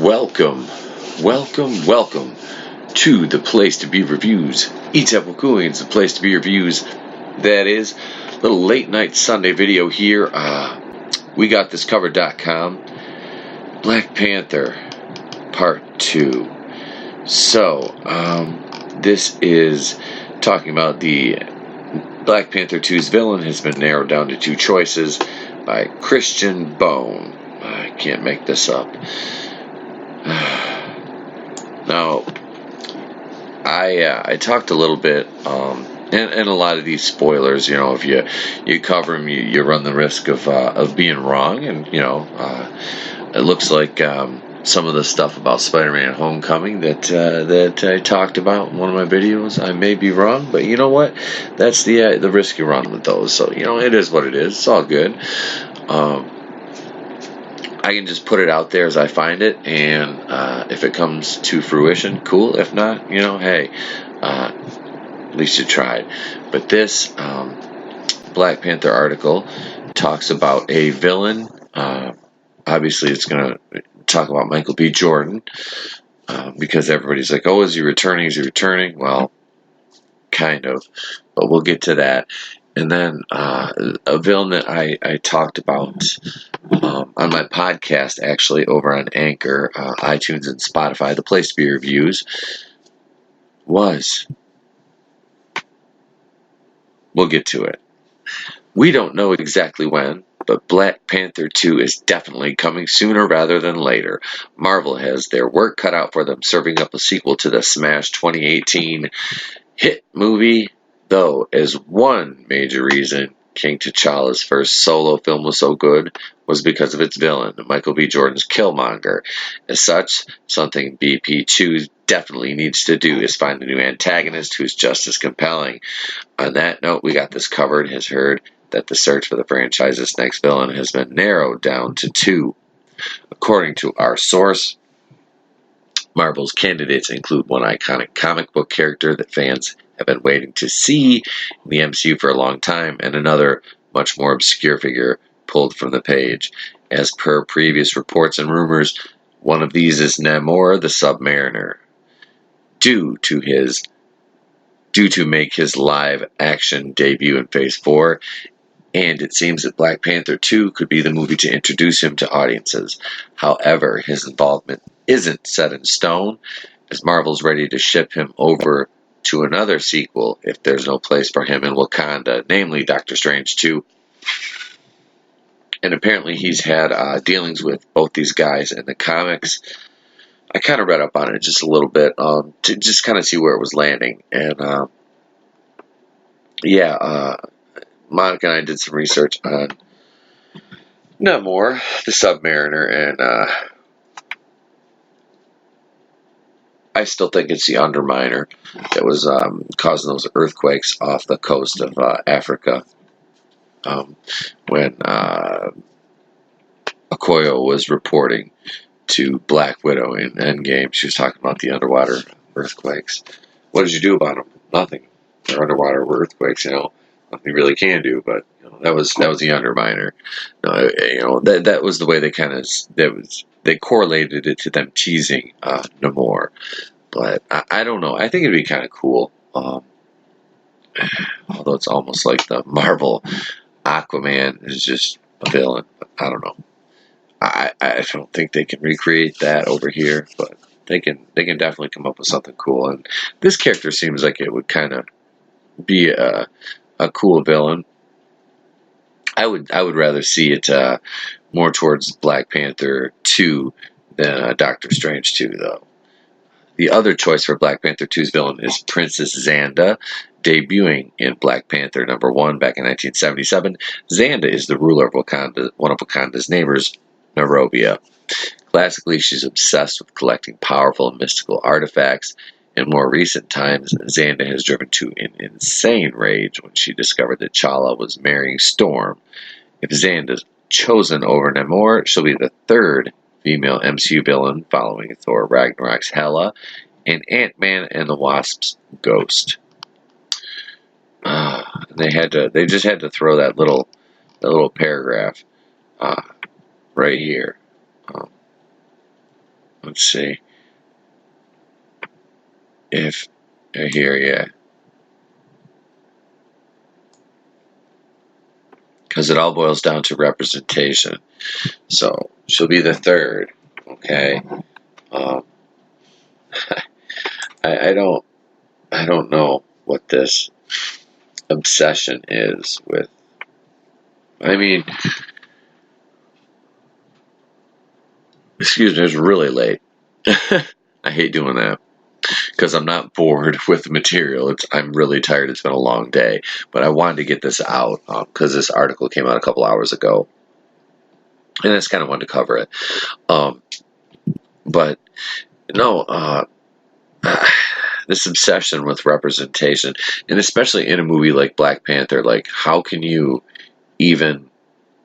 Welcome, welcome to the place to be reviews. Etep Cooling's the place to be reviews. That is a little late night Sunday video here. We got this cover.com. Black Panther Part 2. So, this is talking about the Black Panther 2's villain has been narrowed down to two choices by Christian Bone. I can't make this up. Now, I talked a little bit, and a lot of these spoilers, you know, if you cover them, you run the risk of being wrong, and it looks like some of the stuff about Spider-Man: Homecoming that I talked about in one of my videos, I may be wrong, but you know what? That's the risk you run with those. So it is what it is. It's all good. I can just put it out there as I find it, and if it comes to fruition, cool. If not, hey, at least you tried. But this Black Panther article talks about a villain. Obviously, it's going to talk about Michael B. Jordan, because everybody's like, oh, is he returning? Is he returning? Well, kind of, but we'll get to that. And then a villain that I talked about on my podcast, actually, over on Anchor, iTunes, and Spotify, the place to be reviews, was, we'll get to it. We don't know exactly when, but Black Panther 2 is definitely coming sooner rather than later. Marvel has their work cut out for them, serving up a sequel to the smash 2018 hit movie, though, as one major reason King T'Challa's first solo film was so good was because of its villain, Michael B. Jordan's Killmonger. As such, something BP2 definitely needs to do is find a new antagonist who's just as compelling. On that note, we got this covered, has heard that the search for the franchise's next villain has been narrowed down to two. According to our source, Marvel's candidates include one iconic comic book character that fans have been waiting to see in the MCU for a long time, and another much more obscure figure pulled from the page. As per previous reports and rumors, one of these is Namor the Submariner. Due to make his live action debut in Phase 4, and it seems that Black Panther 2 could be the movie to introduce him to audiences. However, his involvement isn't set in stone, as Marvel's ready to ship him over to another sequel if there's no place for him in Wakanda, namely Doctor Strange 2. And apparently he's had dealings with both these guys in the comics. I kind of read up on it just a little bit to just kind of see where it was landing. And Monica and I did some research on Namor, the Submariner, and I still think it's the Underminer that was causing those earthquakes off the coast of Africa when Okoye was reporting to Black Widow in Endgame. She was talking about the underwater earthquakes. What did you do about them? Nothing. They're underwater earthquakes, nothing you really can do. But that was the Underminer. That was the way they correlated it to them teasing Namor. But I don't know. I think it'd be kind of cool. Although it's almost like the Marvel Aquaman is just a villain. But I don't know. I don't think they can recreate that over here, but they can definitely come up with something cool. And this character seems like it would kind of be a cool villain. I would rather see it more towards Black Panther 2 than Doctor Strange 2, though. The other choice for Black Panther 2's villain is Princess Xanda, debuting in Black Panther #1 back in 1977. Xanda is the ruler of Wakanda, one of Wakanda's neighbors, Narovia. Classically, she's obsessed with collecting powerful and mystical artifacts. In more recent times, Xanda has driven to an insane rage when she discovered that T'Challa was marrying Storm. If Xanda's chosen over Namor, she'll be the third female MCU villain, following Thor Ragnarok's Hela and Ant-Man and the Wasp's Ghost. They just had to throw that little paragraph right here. let's see if here, yeah, because it all boils down to representation. So she'll be the third. Okay. Um, I don't know what this obsession is with. I mean, excuse me, it's really late. I hate doing that because I'm not bored with the material. I'm really tired. It's been a long day, but I wanted to get this out because this article came out a couple hours ago, and I just kind of wanted to cover it. Um, but no, this obsession with representation, and especially in a movie like Black Panther, like how can you even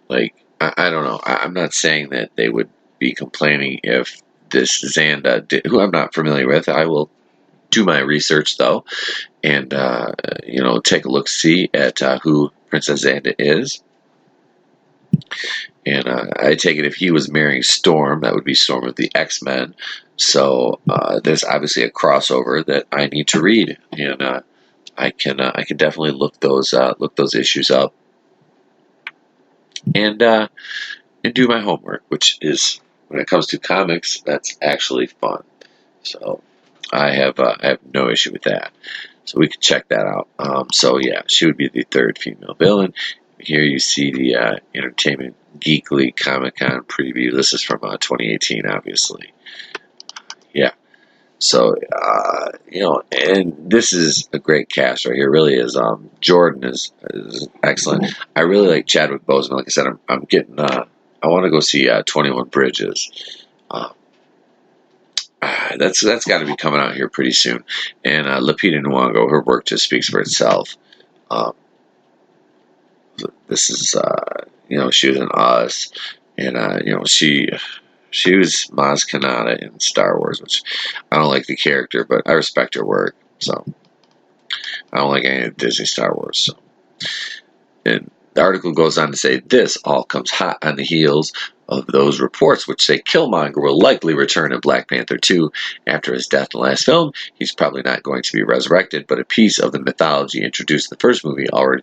like I don't know. I'm not saying that they would be complaining if this Xanda, who I'm not familiar with. I will do my research though, and take a look see at who Princess Xanda is. And I take it if he was marrying Storm, that would be Storm of the X-Men. So there's obviously a crossover that I need to read, and I can definitely look those issues up and do my homework, which is when it comes to comics, that's actually fun. So I have no issue with that. So we could check that out. So yeah, she would be the third female villain. Here you see the Entertainment Geekly Comic-Con preview. This is from 2018, obviously. Yeah. So, and this is a great cast right here. It really is. Jordan is excellent. I really like Chadwick Boseman. Like I said, I'm getting, I want to go see 21 Bridges. That's got to be coming out here pretty soon. And Lupita Nyong'o, her work just speaks for itself. This is, she was in Us, and she was Maz Kanata in Star Wars, which I don't like the character, but I respect her work. So I don't like any of Disney Star Wars. So, and the article goes on to say this all comes hot on the heels of those reports which say Killmonger will likely return in Black Panther 2 after his death in the last film. He's probably not going to be resurrected, but a piece of the mythology introduced in the first movie already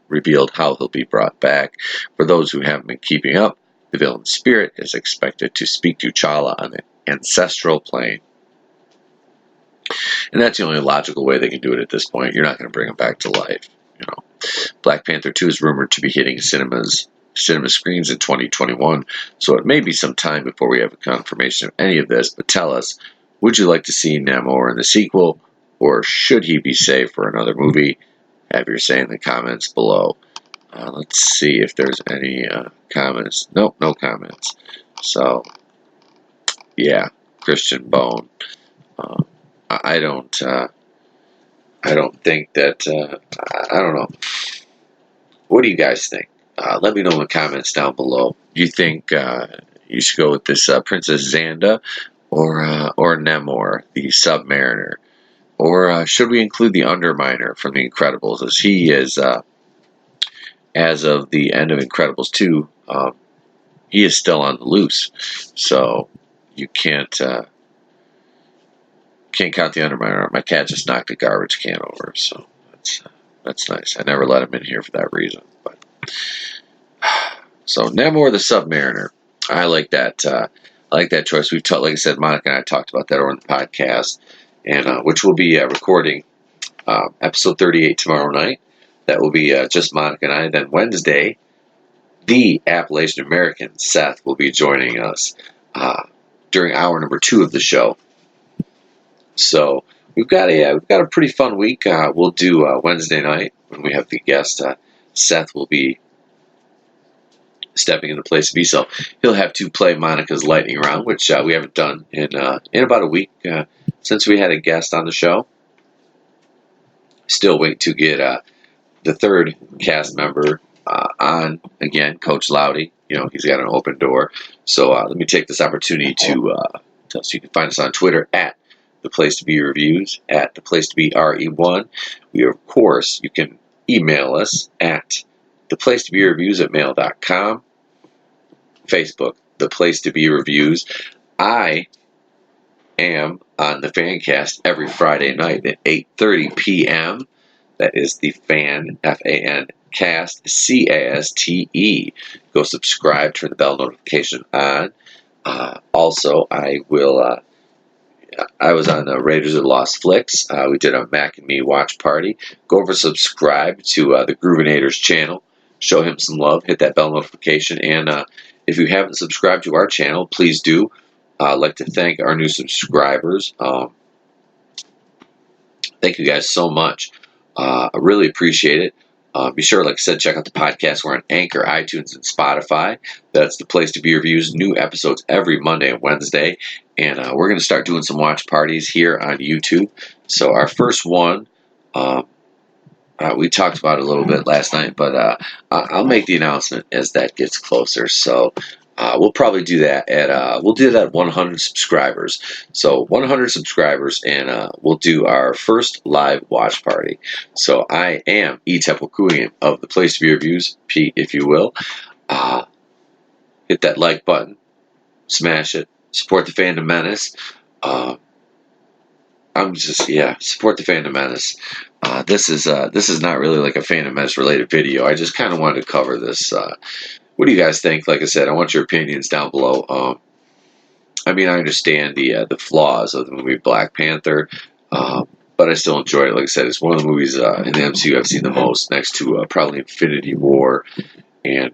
revealed how he'll be brought back. For those who haven't been keeping up, the villain's spirit is expected to speak to T'Challa on the ancestral plane. And that's the only logical way they can do it at this point. You're not going to bring him back to life. Black Panther 2 is rumored to be hitting cinema screens in 2021, so it may be some time before we have a confirmation of any of this, but tell us, would you like to see Namor in the sequel, or should he be saved for another movie? Have your say in the comments below. Let's see if there's any comments. Nope, no comments. So, yeah, Christian Bone. I don't think that, I don't know. What do you guys think? Let me know in the comments down below. Do you think you should go with this Princess Xanda or Namor, the Submariner? Or should we include the Underminer from The Incredibles, as he is, as of the end of Incredibles 2, he is still on the loose. So you can't count the Underminer. My cat just knocked a garbage can over, so that's nice. I never let him in here for that reason. But so Namor the Submariner, I like that. I like that choice. We've talked, like I said, Monica and I talked about that on the podcast, and which we'll be recording episode 38 tomorrow night. That will be just Monica and I. Then Wednesday, the Appalachian American Seth will be joining us during hour number 2 of the show. So we've got a pretty fun week. We'll do Wednesday night when we have the guest. Seth will be stepping into place to be, so he'll have to play Monica's lightning round, which we haven't done in about a week since we had a guest on the show. Still wait to get the third cast member on again, Coach Loudy. He's got an open door. So let me take this opportunity to so you can find us on Twitter at The Place to Be Reviews, at The Place to Be RE1. Of course, you can email us at theplacetobereviews@mail.com. Facebook, The Place to Be Reviews. I am on the Fancast every Friday night at 8:30 p.m. That is the Fan, F-A-N, Cast, C-A-S-T-E. Go subscribe, turn the bell notification on. Also, I was on the Raiders of the Lost Flicks. We did a Mac and Me watch party. Go over subscribe to the Groovinator's channel. Show him some love. Hit that bell notification. And if you haven't subscribed to our channel, please do. I'd like to thank our new subscribers. Thank you guys so much. I really appreciate it. Be sure, like I said, check out the podcast. We're on Anchor, iTunes, and Spotify. That's the place to be. Reviews. New episodes every Monday and Wednesday. And we're going to start doing some watch parties here on YouTube. So our first one, we talked about it a little bit last night, but I'll make the announcement as that gets closer. So we'll probably do that at 100 subscribers. So 100 subscribers, and we'll do our first live watch party. So I am Etepwakuian of the Place to Be Reviews, Pete, if you will. Hit that like button, smash it, support the Fandom Menace. Support the Fandom Menace. This is not really like a Phantom Menace related video. I just kind of wanted to cover this. What do you guys think? Like I said, I want your opinions down below. I mean, I understand the flaws of the movie Black Panther, but I still enjoy it. Like I said, it's one of the movies in the MCU I've seen the most, next to probably Infinity War and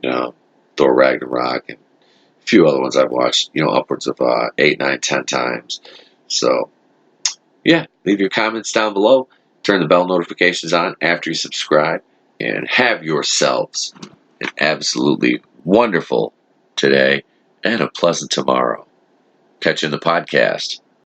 Thor Ragnarok, and a few other ones I've watched, upwards of 8, 9, 10 times. So, yeah, leave your comments down below. Turn the bell notifications on after you subscribe, and have yourselves an absolutely wonderful today and a pleasant tomorrow. Catch you in the podcast.